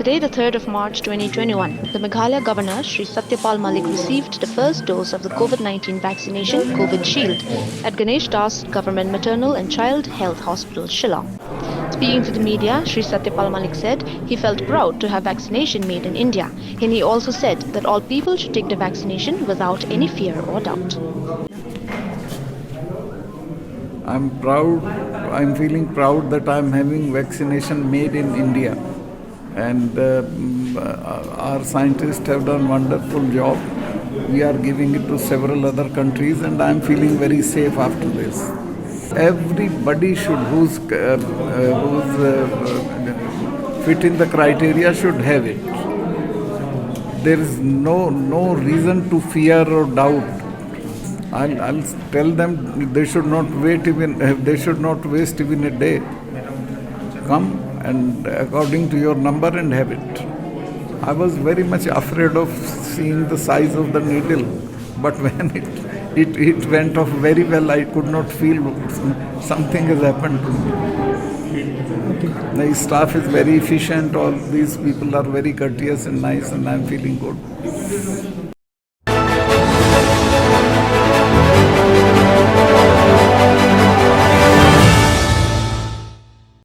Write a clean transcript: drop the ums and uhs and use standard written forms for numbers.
Today, the 3rd of March 2021, the Meghalaya Governor Shri Satya Malik received the first dose of the COVID-19 vaccination COVID Shield at Ganesh Das Government Maternal and Child Health Hospital, Shillong. Speaking to the media, Shri Satya Malik said he felt proud to have vaccination made in India, and he also said that all people should take the vaccination without any fear or doubt. I'm proud, I'm feeling proud that I'm having vaccination made in India. And our scientists have done wonderful job. We are giving it to several other countries, and I'm feeling very safe after this. Everybody should, who's fit in the criteria should have it. There is no reason to fear or doubt. I'll tell them they should not waste even a day. Come and according to your number and have it. I was very much afraid of seeing the size of the needle, but when it went off very well, I could not feel something has happened to me. The staff is very efficient, all these people are very courteous and nice, and I'm feeling good.